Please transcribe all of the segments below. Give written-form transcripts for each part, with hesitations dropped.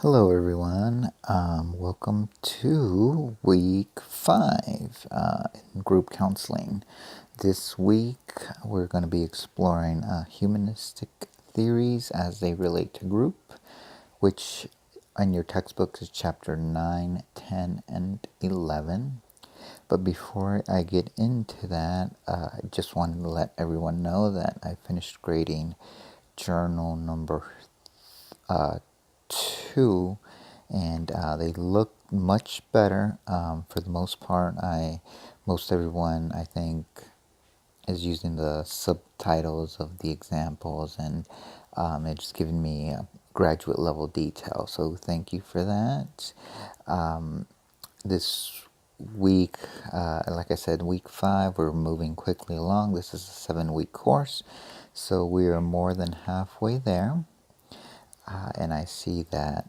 Hello, everyone. Welcome to week 5 in group counseling. This week, we're going to be exploring humanistic theories as they relate to group, which in your textbook is chapter 9, 10, and 11. But before I get into that, I just wanted to let everyone know that I finished grading journal number 2, and they look much better for the most part. Most everyone, I think, is using the subtitles of the examples, and it's given me a graduate level detail. So thank you for that. This week, like I said, week 5, we're moving quickly along. This is a 7-week course, so we are more than halfway there. And I see that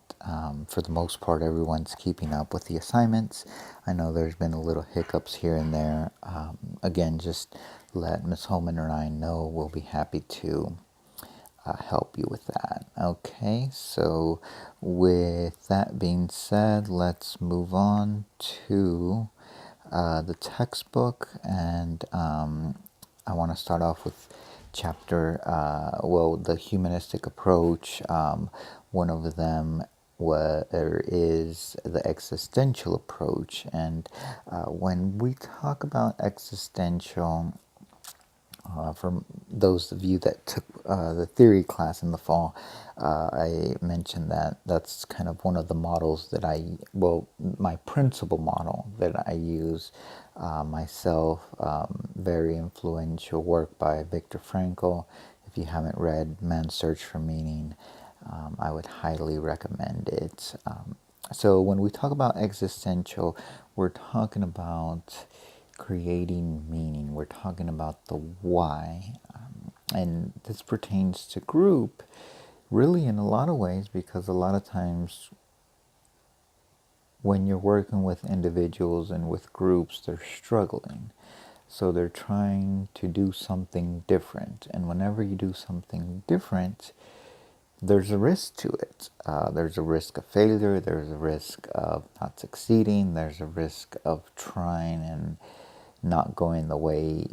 for the most part, everyone's keeping up with the assignments. I know there's been a little hiccups here and there. Again, just let Miss Holman or I know. We'll be happy to help you with that. Okay, so with that being said, let's move on to the textbook, and I want to start off with chapter, the humanistic approach. One of them is the existential approach, and when we talk about existential, for those of you that took the theory class in the fall, I mentioned that that's kind of one of the models that my principal model that I use myself. Very influential work by Viktor Frankl. If you haven't read Man's Search for Meaning, I would highly recommend it. So when we talk about existential, we're talking about creating meaning. We're talking about the why. And this pertains to group really in a lot of ways, because a lot of times when you're working with individuals and with groups, they're struggling. So they're trying to do something different. And whenever you do something different, there's a risk to it. There's a risk of failure. There's a risk of not succeeding. There's a risk of trying and not going the way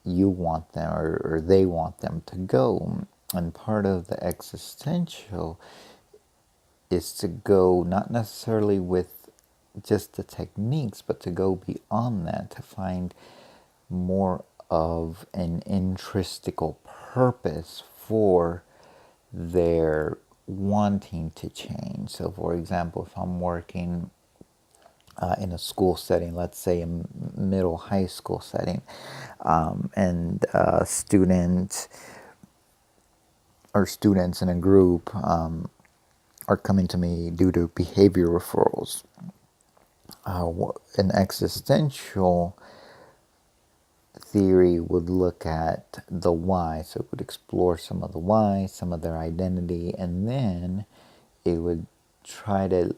you want them or they want them to go. And part of the existential is to go not necessarily with just the techniques, but to go beyond that, to find more of an intrinsical purpose for their wanting to change. So, for example, if I'm working in a school setting, let's say a middle high school setting, and students in a group are coming to me due to behavior referrals. An existential theory would look at the why, so it would explore some of the why, some of their identity, and then it would try to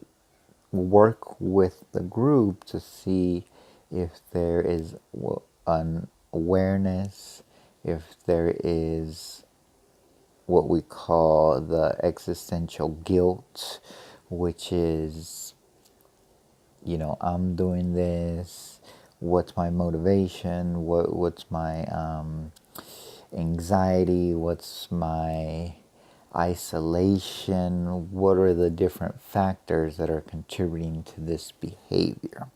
work with the group to see if there is an awareness, if there is what we call the existential guilt, which is, I'm doing this. What's my motivation? What's my anxiety? What's my isolation? What are the different factors that are contributing to this behavior?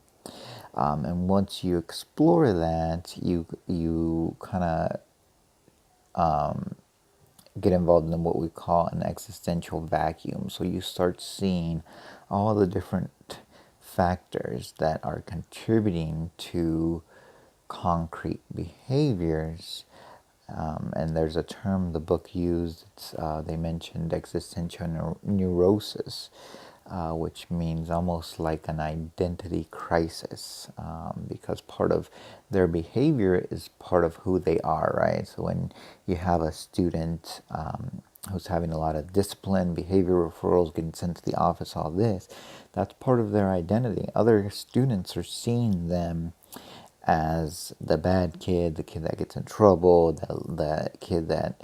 And once you explore that, you kind of get involved in what we call an existential vacuum. So you start seeing all the different factors that are contributing to concrete behaviors. And there's a term the book used. They mentioned existential neurosis, which means almost like an identity crisis, because part of their behavior is part of who they are, right? So when you have a student who's having a lot of discipline, behavior referrals, getting sent to the office, all this, that's part of their identity. Other students are seeing them as the bad kid, the kid that gets in trouble, the kid that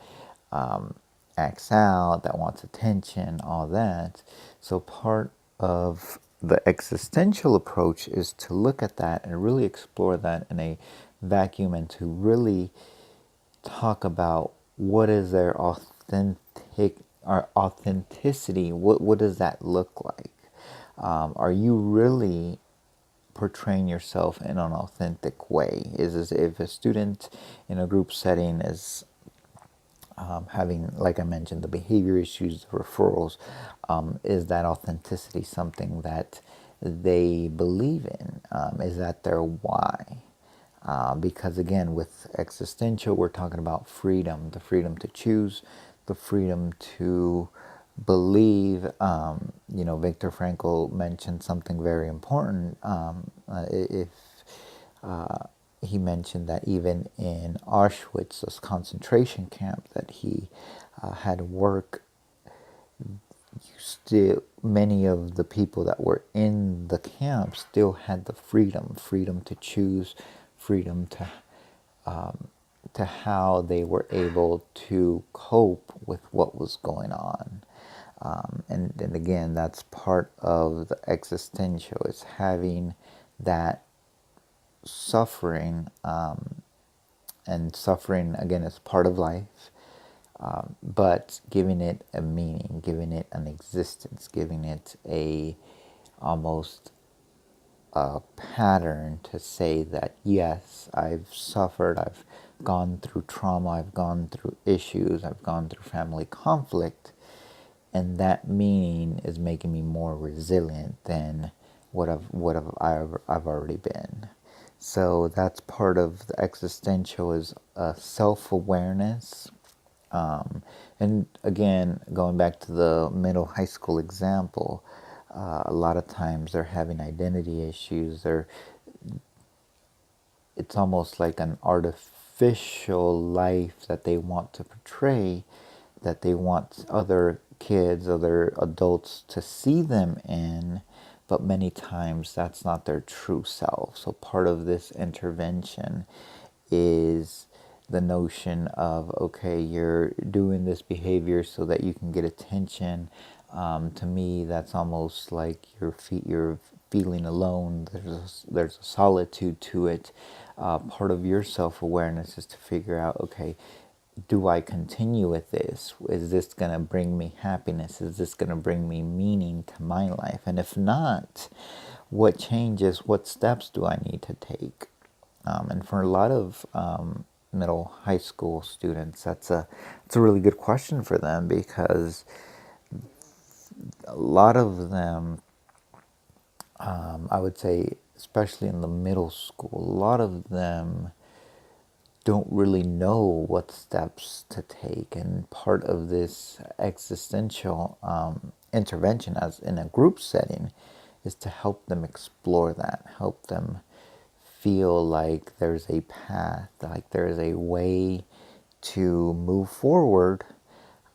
acts out, that wants attention, all that. So part of the existential approach is to look at that and really explore that in a vacuum and to really talk about what is their authentic or authenticity. What does that look like? Are you really portraying yourself in an authentic way? Is if a student in a group setting is having, like I mentioned, the behavior issues, the referrals, is that authenticity something that they believe in? Is that their why? Because again, with existential, we're talking about freedom, the freedom to choose, the freedom to believe. Viktor Frankl mentioned something very important. If he mentioned that even in Auschwitz, this concentration camp that he had work, still many of the people that were in the camp still had the freedom to choose, freedom to how they were able to cope with what was going on. And again, that's part of the existential, is having that suffering, and suffering again is part of life, but giving it a meaning, giving it an existence, giving it a almost a pattern to say that yes, I've suffered, I've gone through trauma, I've gone through issues, I've gone through family conflict, and that meaning is making me more resilient than I've already been. So that's part of the existential, is self-awareness. And again, going back to the middle high school example, a lot of times they're having identity issues. It's almost like an artificial life that they want to portray, that they want other kids, other adults to see them in, but many times that's not their true self. So part of this intervention is the notion of, okay, you're doing this behavior so that you can get attention. To me, that's almost like you're feeling alone. There's a solitude to it. Part of your self-awareness is to figure out, okay, do I continue with this? Is this going to bring me happiness? Is this going to bring me meaning to my life? And if not, what changes, what steps do I need to take? And for a lot of middle high school students, it's a really good question for them, because a lot of them, I would say, especially in the middle school, a lot of them don't really know what steps to take. And part of this existential intervention, as in a group setting, is to help them explore that, help them feel like there's a path, like there's a way to move forward.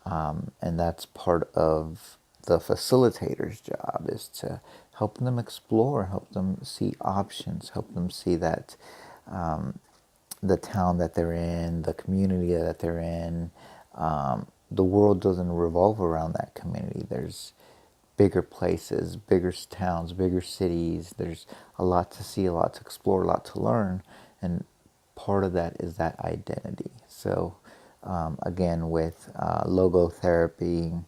And that's part of the facilitator's job, is to help them explore, help them see options, help them see that the town that they're in, the community that they're in, the world doesn't revolve around that community. There's bigger places, bigger towns, bigger cities. There's a lot to see, a lot to explore, a lot to learn. And part of that is that identity. So again, with logotherapy,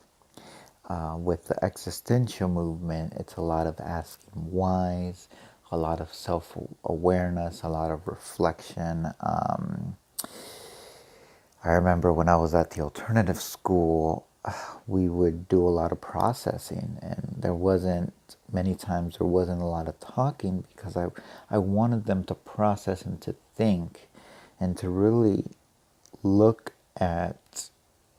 with the existential movement, it's a lot of asking whys, a lot of self-awareness, a lot of reflection. I remember when I was at the alternative school, we would do a lot of processing, and many times there wasn't a lot of talking, because I wanted them to process and to think and to really look at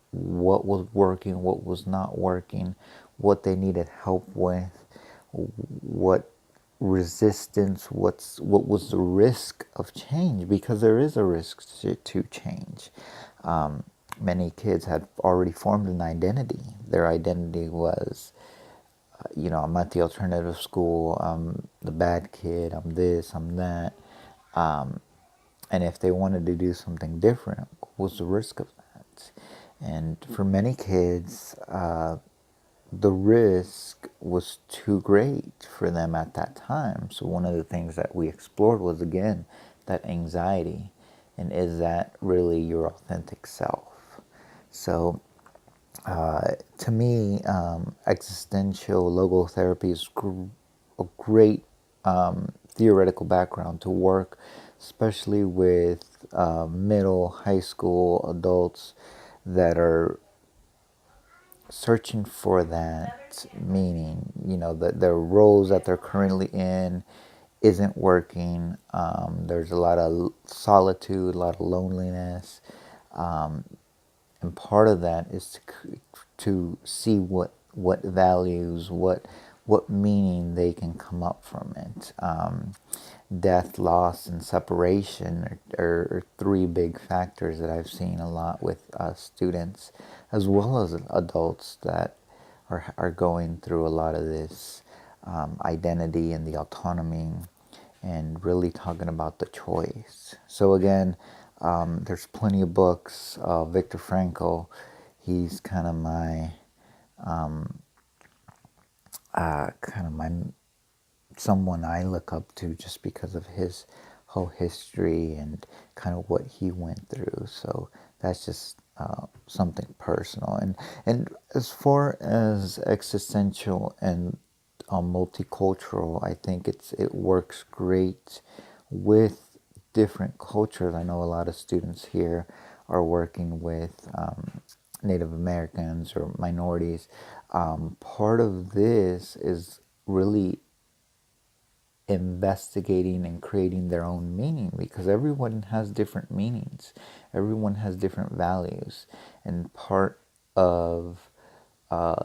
what was working, what was not working, what they needed help with, what resistance, what was the risk of change, because there is a risk to change. Many kids had already formed an identity. Their identity was, I'm at the alternative school, I'm the bad kid, I'm this, I'm that. And if they wanted to do something different, what was the risk of that? And for many kids, the risk was too great for them at that time. So one of the things that we explored was, again, that anxiety, and is that really your authentic self? So to me, existential logotherapy is a great theoretical background to work, especially with middle, high school adults that are searching for that meaning. You know, that their roles that they're currently in isn't working. There's a lot of solitude, a lot of loneliness, and part of that is to see what values, what meaning they can come up from it. Death, loss, and separation are three big factors that I've seen a lot with students, as well as adults that are going through a lot of this identity and the autonomy, and really talking about the choice. So again, there's plenty of books. Viktor Frankl, he's kind of my someone I look up to just because of his whole history and kind of what he went through. So that's just something personal. And as far as existential and multicultural, I think it works great with different cultures. I know a lot of students here are working with Native Americans or minorities. Part of this is really investigating and creating their own meaning, because everyone has different meanings, everyone has different values, and part of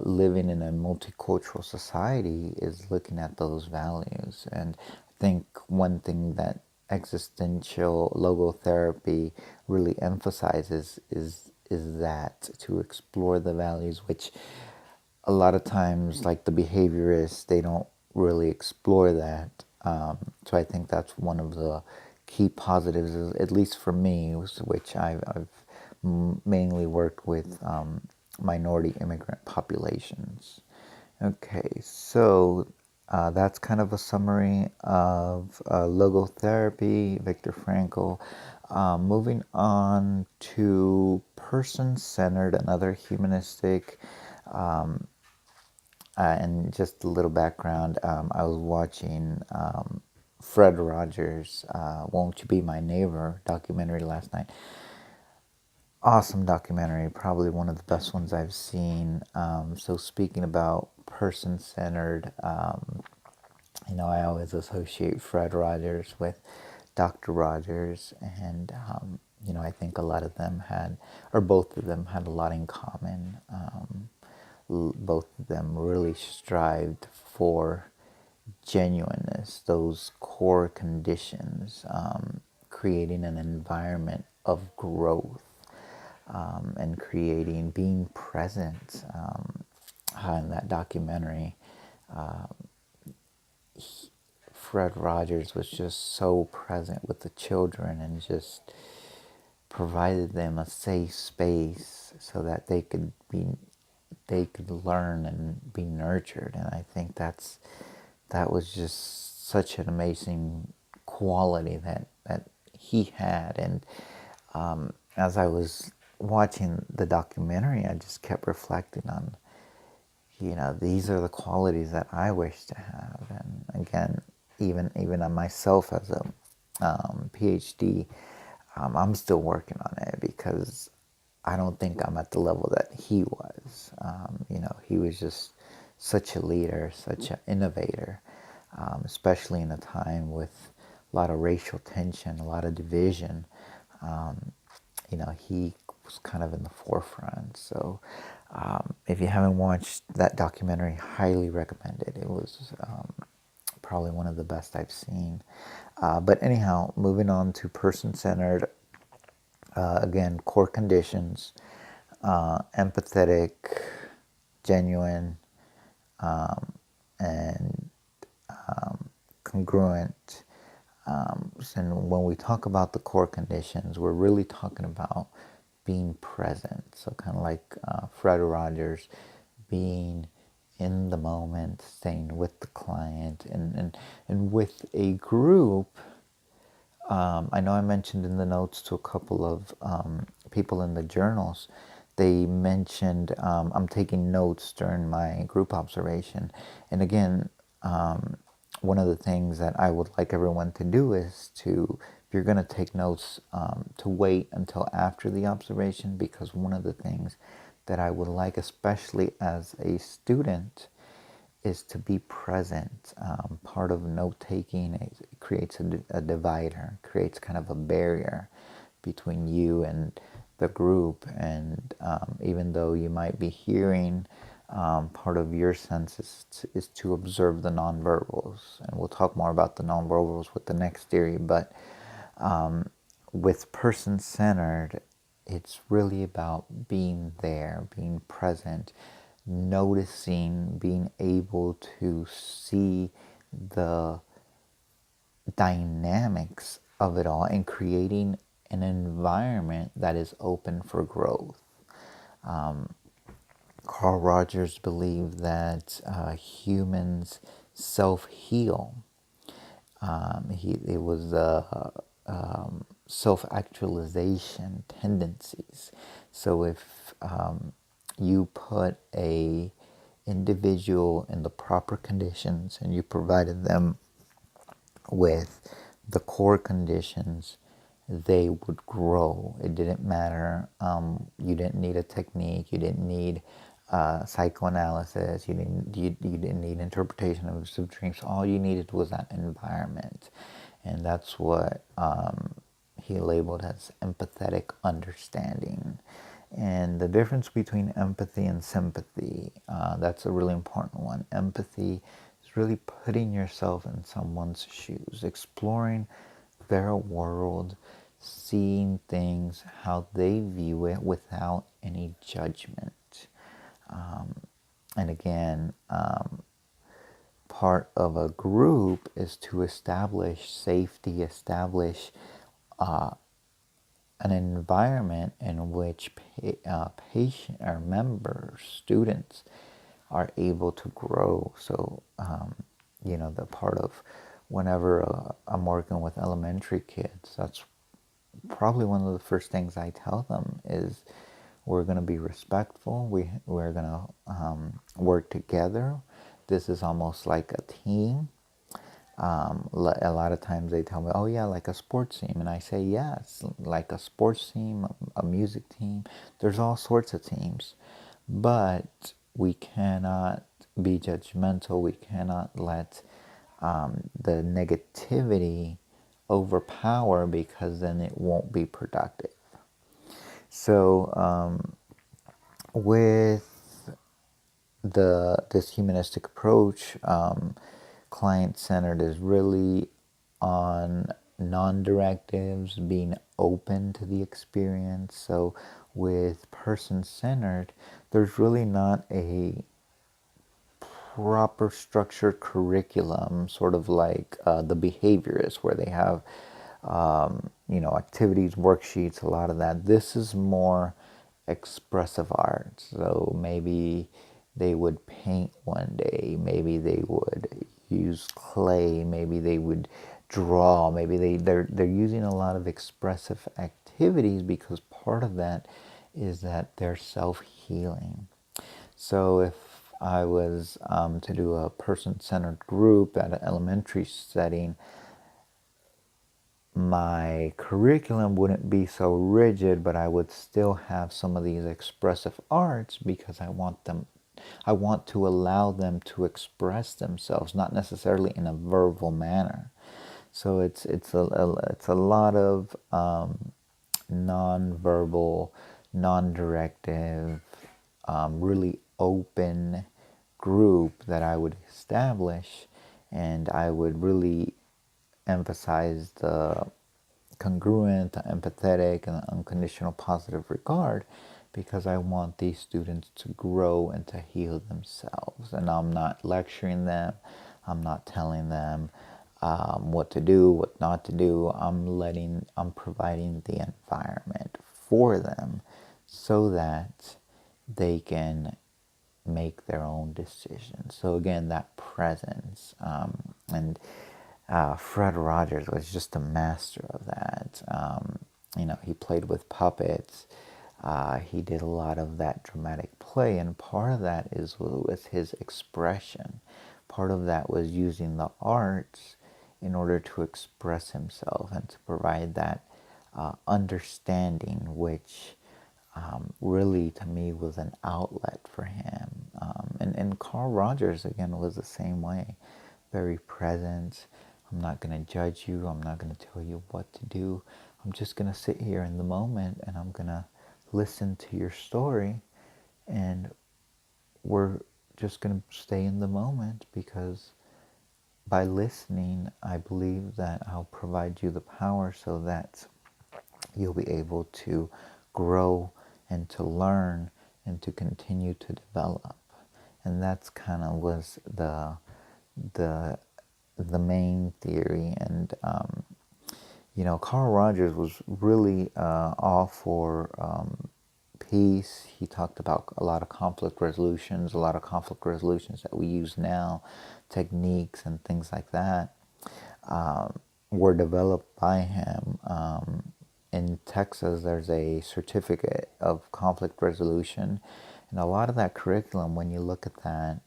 living in a multicultural society is looking at those values. And I think one thing that existential logotherapy really emphasizes is that to explore the values, which a lot of times, like the behaviorists, they don't really explore that. So I think that's one of the key positives, at least for me, which I've mainly worked with minority immigrant populations. Okay, so that's kind of a summary of logotherapy, Viktor Frankl. Moving on to person-centered, another humanistic. And just a little background, I was watching Fred Rogers' Won't You Be My Neighbor documentary last night. Awesome documentary, probably one of the best ones I've seen. So speaking about person-centered, I always associate Fred Rogers with Dr. Rogers, and I think a lot of them had, or both of them had a lot in common. Both of them really strived for genuineness, those core conditions, creating an environment of growth, and being present. In that documentary, Fred Rogers was just so present with the children and just provided them a safe space so that they could learn and be nurtured. And I think that was just such an amazing quality that he had. And as I was watching the documentary, I just kept reflecting on, these are the qualities that I wish to have. And again, even on myself as a PhD, I'm still working on it, because I don't think I'm at the level that he was. He was just such a leader, such an innovator, especially in a time with a lot of racial tension, a lot of division. He was kind of in the forefront. So if you haven't watched that documentary, highly recommend it. It was probably one of the best I've seen. But anyhow, moving on to person-centered, again, core conditions, empathetic, genuine, and congruent. And when we talk about the core conditions, we're really talking about being present. So kind of like Fred Rogers, being in the moment, staying with the client, and with a group. I know I mentioned in the notes to a couple of people in the journals, they mentioned I'm taking notes during my group observation. And again, one of the things that I would like everyone to do is to, if you're going to take notes, to wait until after the observation, because one of the things that I would like, especially as a student, is to be present. Part of note taking creates a divider, creates kind of a barrier between you and the group. And even though you might be hearing, part of your sense is to observe the nonverbals. And we'll talk more about the nonverbals with the next theory. But with person-centered, it's really about being there, being present, noticing, being able to see the dynamics of it all, and creating an environment that is open for growth. Carl Rogers believed that humans self-heal. It was self-actualization tendencies. So if you put a individual in the proper conditions and you provided them with the core conditions, they would grow. It didn't matter. You didn't need a technique. You didn't need psychoanalysis. You didn't need interpretation of lucid dreams. All you needed was that environment, and that's what he labeled as empathetic understanding. And the difference between empathy and sympathy, that's a really important one. Empathy is really putting yourself in someone's shoes, exploring their world, seeing things how they view it without any judgment. And again, part of a group is to establish safety, establish an environment in which patient or members, students, are able to grow. So, the part of whenever I'm working with elementary kids, that's probably one of the first things I tell them is we're going to be respectful. We're going to work together. This is almost like a team. A lot of times they tell me, oh yeah, like a sports team. And I say, yes, like a sports team, a music team. There's all sorts of teams. But we cannot be judgmental. We cannot let the negativity overpower, because then it won't be productive. So with this humanistic approach, client-centered is really on non-directives, being open to the experience. So with person-centered, there's really not a proper structured curriculum, sort of like the behaviorists, where they have activities, worksheets, a lot of that. This is more expressive art. So maybe they would paint one day, maybe they would use clay, maybe they would draw, maybe they're using a lot of expressive activities, because part of that is that they're self-healing. So if I was to do a person-centered group at an elementary setting, my curriculum wouldn't be so rigid, but I would still have some of these expressive arts, because I want to allow them to express themselves, not necessarily in a verbal manner. So it's a lot of non-verbal, non-directive, really open group that I would establish, and I would really emphasize the congruent, the empathetic, and the unconditional positive regard, because I want these students to grow and to heal themselves. And I'm not lecturing them, I'm not telling them what to do, what not to do. I'm providing the environment for them so that they can make their own decisions. So again, that presence, and Fred Rogers was just a master of that. He played with puppets. He did a lot of that dramatic play, and part of that is with his expression. Part of that was using the arts in order to express himself and to provide that understanding, which really to me was an outlet for him. And Carl Rogers, again, was the same way, very present. I'm not going to judge you, I'm not going to tell you what to do. I'm just going to sit here in the moment and I'm going to listen to your story, and we're just going to stay in the moment, because by listening, I believe that I'll provide you the power so that you'll be able to grow and to learn and to continue to develop. And that's kind of was the the main theory. And Carl Rogers was really all for peace. He talked about a lot of conflict resolutions, that we use now, techniques and things like that, were developed by him. In Texas, there's a certificate of conflict resolution, and a lot of that curriculum, when you look at that,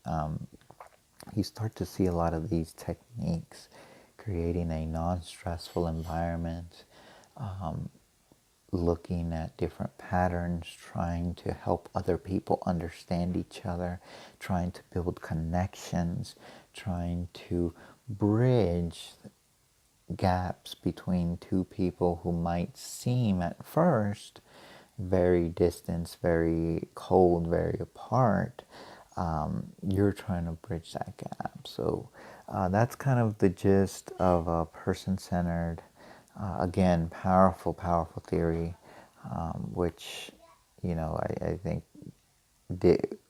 you start to see a lot of these techniques, creating a non-stressful environment, looking at different patterns, trying to help other people understand each other, trying to build connections, trying to bridge gaps between two people who might seem at first very distant, very cold, very apart. You're trying to bridge that gap. So that's kind of the gist of a person-centered, again, powerful theory, which, I think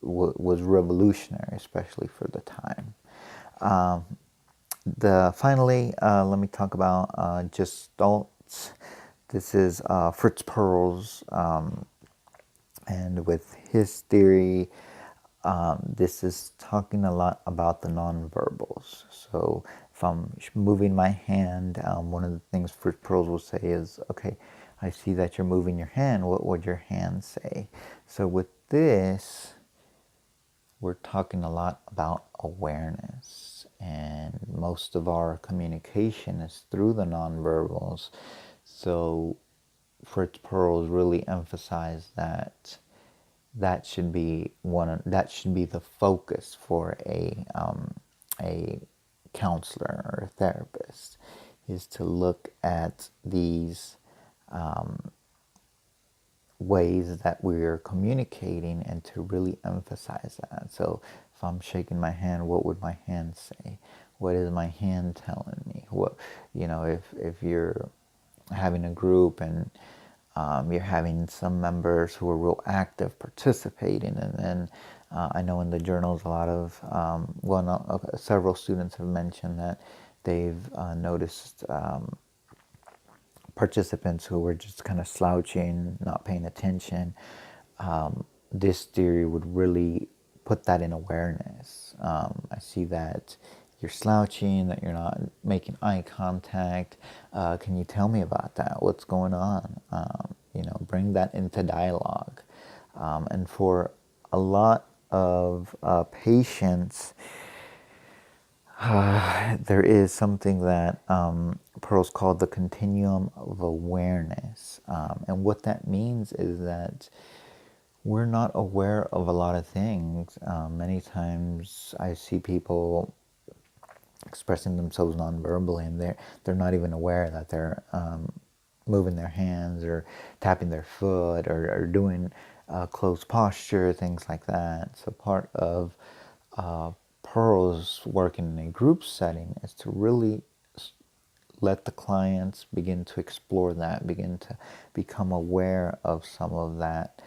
was revolutionary, especially for the time. Finally, let me talk about Gestalt. This is Fritz Perls, and with his theory, this is talking a lot about the nonverbals. So if I'm moving my hand, one of the things Fritz Perls will say is, okay, I see that you're moving your hand. What would your hand say? So with this, we're talking a lot about awareness, and most of our communication is through the nonverbals. So Fritz Perls really emphasized that should be the focus for a counselor or a therapist, is to look at these ways that we're communicating and to really emphasize that. So if I'm shaking my hand, what would my hand say? What is my hand telling me? What, if you're having a group and you're having some members who are real active participating, and then I know in the journals a lot of several students have mentioned that they've noticed participants who were just kind of slouching, not paying attention. This theory would really put that in awareness. I see that you're slouching, that you're not making eye contact. Can you tell me about that? What's going on? Bring that into dialogue. And for a lot of patients, there is something that Pearl's called the continuum of awareness. And what that means is that we're not aware of a lot of things. Many times I see people expressing themselves non-verbally, and they're not even aware that they're moving their hands or tapping their foot, or doing closed posture, things like that. So part of Pearl's working in a group setting is to really let the clients begin to explore that, begin to become aware of some of that,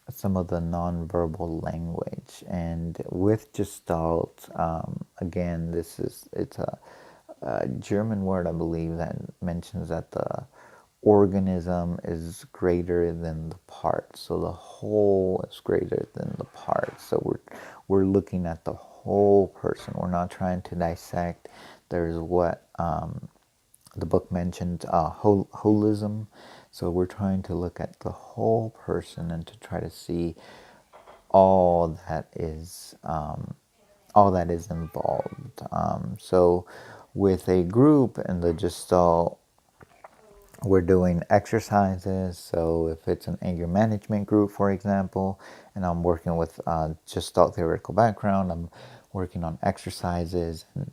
some of the nonverbal language. And with Gestalt, again, it's a German word, I believe, that mentions that the organism is greater than the part. So the whole is greater than the part. So we're looking at the whole person. We're not trying to dissect. There's what the book mentioned, holism. So we're trying to look at the whole person and to try to see all that is involved. So with a group in the Gestalt, we're doing exercises. So if it's an anger management group, for example, and I'm working with Gestalt theoretical background, I'm working on exercises and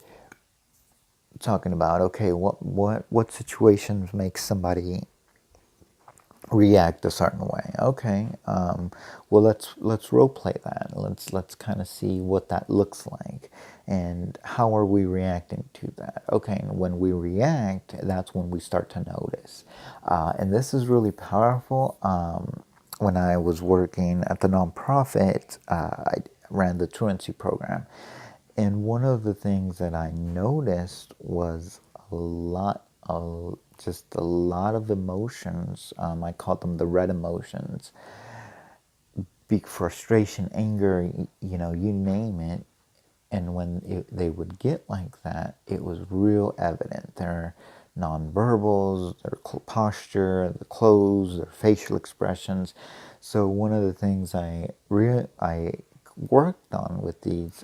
talking about, okay, what situations make somebody react a certain way. Okay, well let's role play that. Let's kind of see what that looks like, and how are we reacting to that. Okay, and when we react, that's when we start to notice, and this is really powerful. When I was working at the nonprofit, I ran the truancy program, and one of the things that I noticed was just a lot of emotions. I call them the red emotions. Big frustration, anger, you name it. And when they would get like that, it was real evident. Their nonverbals, their posture, the clothes, their facial expressions. So one of the things I worked on with these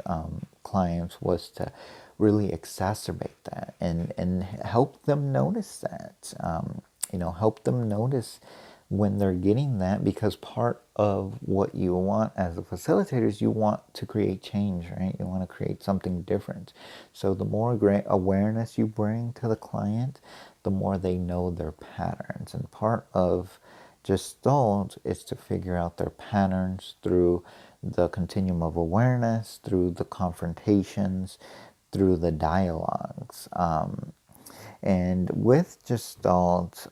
clients was to really exacerbate that and help them notice that. Help them notice when they're getting that, because part of what you want as a facilitator is you want to create change, right? You want to create something different. So the more awareness you bring to the client, the more they know their patterns. And part of Gestalt is to figure out their patterns through the continuum of awareness, through the confrontations, through the dialogues. And with Gestalt,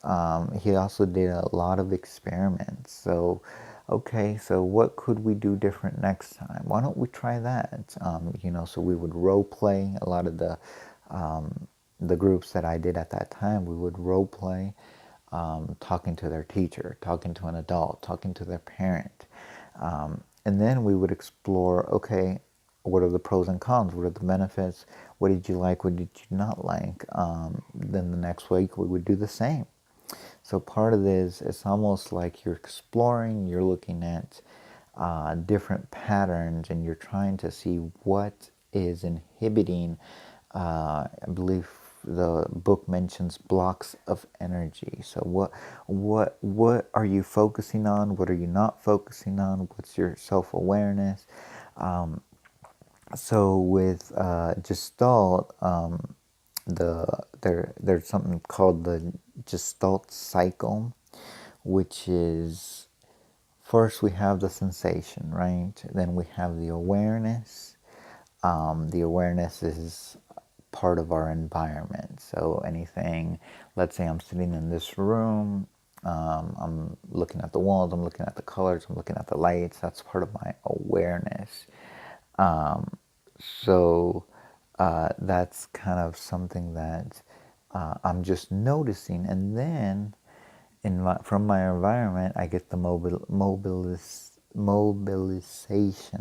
he also did a lot of experiments. So, okay, so what could we do different next time? Why don't we try that? So we would role play a lot of the groups that I did at that time. We would role play, talking to their teacher, talking to an adult, talking to their parent. And then we would explore, okay, what are the pros and cons? What are the benefits? What did you like? What did you not like? Then the next week we would do the same. So part of this, it's almost like you're exploring, you're looking at different patterns, and you're trying to see what is inhibiting. I believe the book mentions blocks of energy. So what are you focusing on? What are you not focusing on? What's your self-awareness? So with Gestalt, there's something called the Gestalt cycle, which is, first we have the sensation, right? Then we have the awareness. The awareness is part of our environment. So anything, let's say I'm sitting in this room, I'm looking at the walls, I'm looking at the colors, I'm looking at the lights. That's part of my awareness. So that's kind of something that I'm just noticing, and then from my environment, I get the mobilization.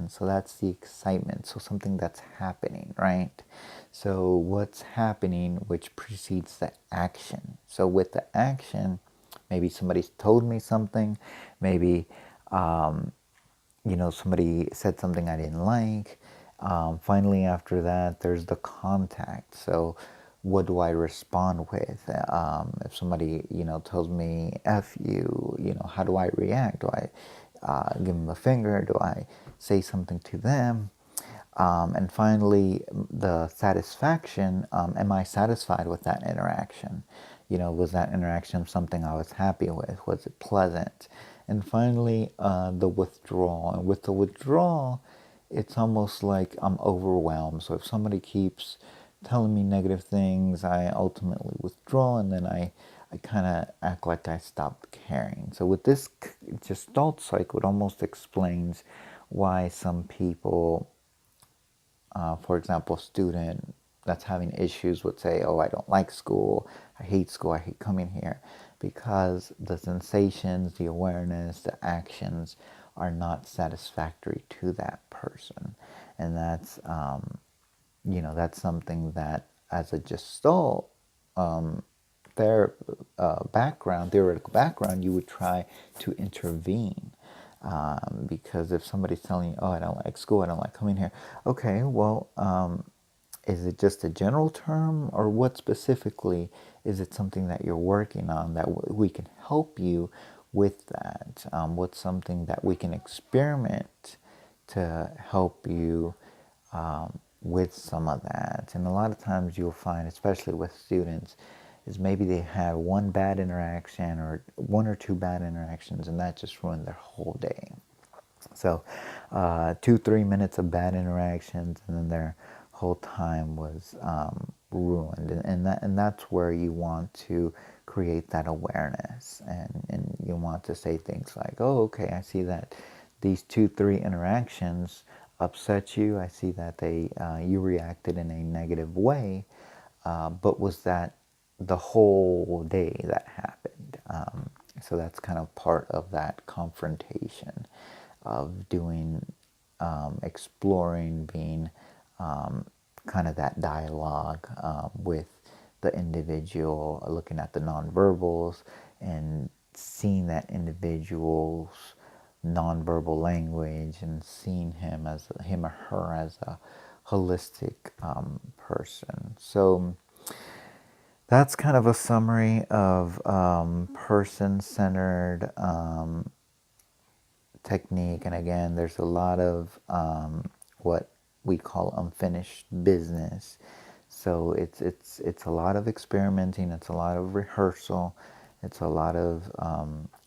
So that's the excitement. So something that's happening, right? So what's happening, which precedes the action. So with the action, maybe somebody's told me something, maybe somebody said something I didn't like. Finally, after that, there's the contact. So, what do I respond with? If somebody, tells me "f you," how do I react? Do I give them a finger? Do I say something to them? And finally, the satisfaction. Am I satisfied with that interaction? Was that interaction something I was happy with? Was it pleasant? And finally, the withdrawal. And with the withdrawal, it's almost like I'm overwhelmed. So if somebody keeps telling me negative things, I ultimately withdraw, and then I kind of act like I stopped caring. So with this Gestalt cycle, it almost explains why some people, for example, a student that's having issues would say, oh, I don't like school, I hate coming here. because the sensations, the awareness, the actions are not satisfactory to that person. And that's, that's something that as a Gestalt ther- theoretical background, you would try to intervene. Because if somebody's telling you, oh, I don't like school, I don't like coming here, okay, well, is it just a general term, or what specifically is it something that you're working on that we can help you with that? What's something that we can experiment to help you with some of that? And a lot of times you'll find, especially with students, is maybe they have one bad interaction or one or two bad interactions, and that just ruined their whole day. So, 2-3 minutes of bad interactions, and then their whole time was ruined. And that's where you want to create that awareness, and you want to say things like, "Oh, okay, I see that these 2-3 interactions upset you. I see that you reacted in a negative way, but was that the whole day that happened?" So that's kind of part of that confrontation of doing, exploring, being kind of that dialogue with the individual, looking at the nonverbals and seeing that individual's nonverbal language and seeing him or her as a holistic person. So that's kind of a summary of person-centered technique. And again, there's a lot of what we call unfinished business. So it's a lot of experimenting, it's a lot of rehearsal, it's a lot of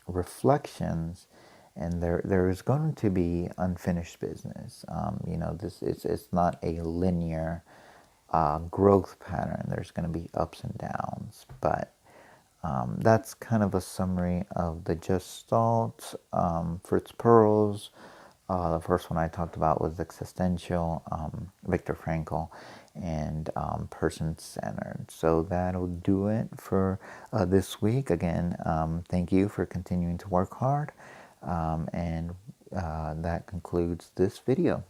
reflections, and there is going to be unfinished business. This it's not a linear growth pattern. There's going to be ups and downs, but that's kind of a summary of the Gestalt, Fritz Perls. The first one I talked about was existential, Viktor Frankl, and person-centered. So that'll do it for this week. Again, thank you for continuing to work hard, and that concludes this video.